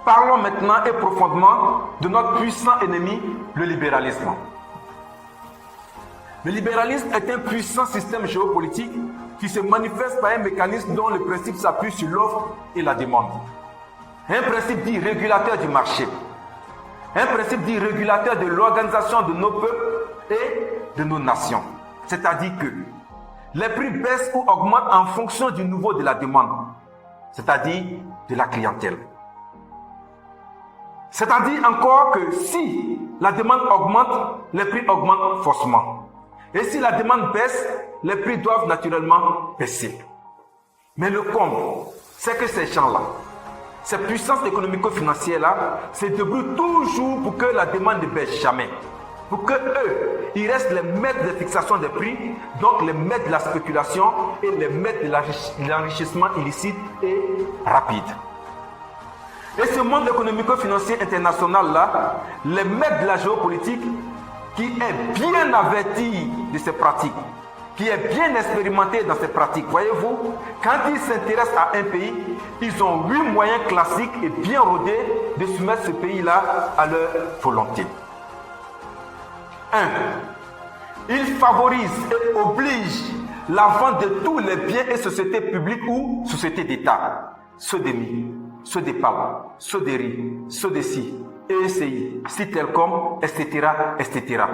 Parlons maintenant et profondément de notre puissant ennemi, le libéralisme. Le libéralisme est un puissant système géopolitique qui se manifeste par un mécanisme dont le principe s'appuie sur l'offre et la demande. Un principe dit régulateur du marché. Un principe dit régulateur de l'organisation de nos peuples et de nos nations. C'est-à-dire que les prix baissent ou augmentent en fonction du niveau de la demande, c'est-à-dire de la clientèle. C'est-à-dire encore que si la demande augmente, les prix augmentent forcément. Et si la demande baisse, les prix doivent naturellement baisser. Mais le comble, c'est que ces gens-là, ces puissances économico-financières-là, se débrouillent toujours pour que la demande ne baisse jamais. Pour que eux, ils restent les maîtres de fixation des prix, donc les maîtres de la spéculation et les maîtres de l'enrichissement illicite et rapide. Et ce monde économico-financier international-là, les maîtres de la géopolitique, qui est bien averti de ces pratiques, qui est bien expérimenté dans ces pratiques, voyez-vous, quand ils s'intéressent à un pays, ils ont 8 moyens classiques et bien rodés de soumettre ce pays-là à leur volonté. 1. Ils favorisent et obligent la vente de tous les biens et sociétés publiques ou sociétés d'État, ceux des mines, ceux des palmes, ceux des riz, ceux des SI, ESI, Citelcom, etc., etc.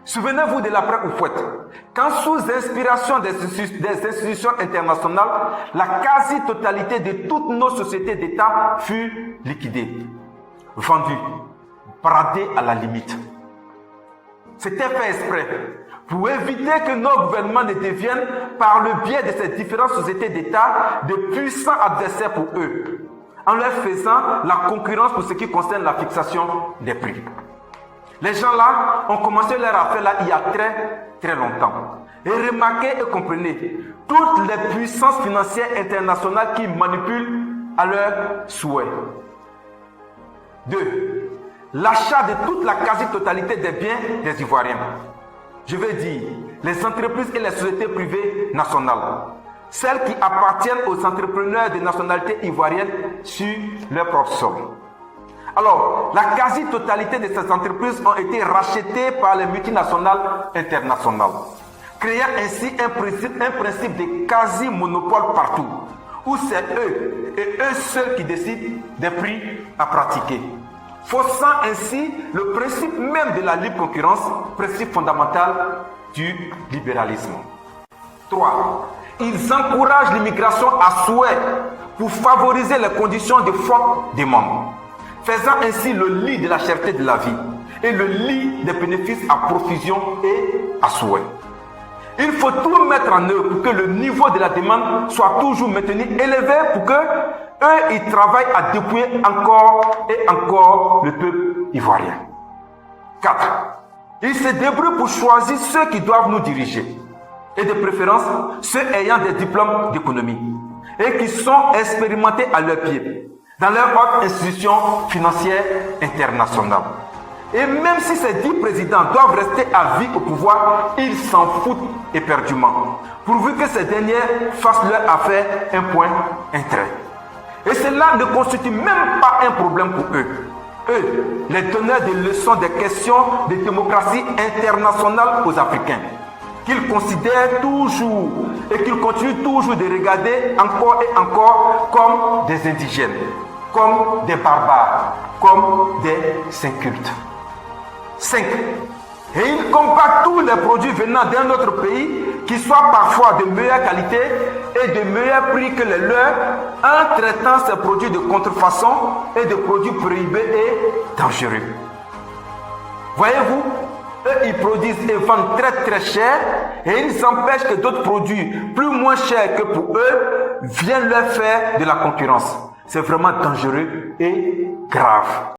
Souvenez-vous de l'après-Oufouette, quand sous inspiration des institutions internationales, la quasi-totalité de toutes nos sociétés d'État fut liquidée, vendue, bradée à la limite. C'était fait exprès pour éviter que nos gouvernements ne deviennent, par le biais de ces différentes sociétés d'État, de puissants adversaires pour eux, en leur faisant la concurrence pour ce qui concerne la fixation des prix. Les gens là ont commencé leur affaire là il y a très longtemps. Et remarquez et comprenez toutes les puissances financières internationales qui manipulent à leur souhait. 2. L'achat de toute la quasi-totalité des biens des Ivoiriens. Je veux dire, les entreprises et les sociétés privées nationales. Celles qui appartiennent aux entrepreneurs de nationalité ivoirienne sur leur propre sol. Alors, la quasi-totalité de ces entreprises ont été rachetées par les multinationales internationales, créant ainsi un principe de quasi-monopole partout, où c'est eux et eux seuls qui décident des prix à pratiquer, faussant ainsi le principe même de la libre concurrence, principe fondamental du libéralisme. 3. Ils encouragent l'immigration à souhait pour favoriser les conditions de forte demande, faisant ainsi le lit de la cherté de la vie et le lit des bénéfices à profusion et à souhait. Il faut tout mettre en œuvre pour que le niveau de la demande soit toujours maintenu élevé pour que eux, ils travaillent à dépouiller encore et encore le peuple ivoirien. 4. Ils se débrouillent pour choisir ceux qui doivent nous diriger, et de préférence ceux ayant des diplômes d'économie et qui sont expérimentés à leurs pieds dans leur haute institution financière internationale. Et même si ces 10 présidents doivent rester à vie au pouvoir, ils s'en foutent éperdument, pourvu que ces derniers fassent leur affaire un point, un trait. Et cela ne constitue même pas un problème pour eux. Eux, les donneurs de leçons des questions de démocratie internationale aux Africains, qu'ils considèrent toujours et qu'ils continuent toujours de regarder encore et encore comme des indigènes, comme des barbares, comme des incultes. 5. Et ils combattent tous les produits venant d'un autre pays qui soient parfois de meilleure qualité et de meilleur prix que les leurs, en traitant ces produits de contrefaçon et de produits prohibés et dangereux. Voyez-vous, eux ils produisent et vendent très cher et ils empêchent que d'autres produits plus moins chers que pour eux viennent leur faire de la concurrence. C'est vraiment dangereux et grave.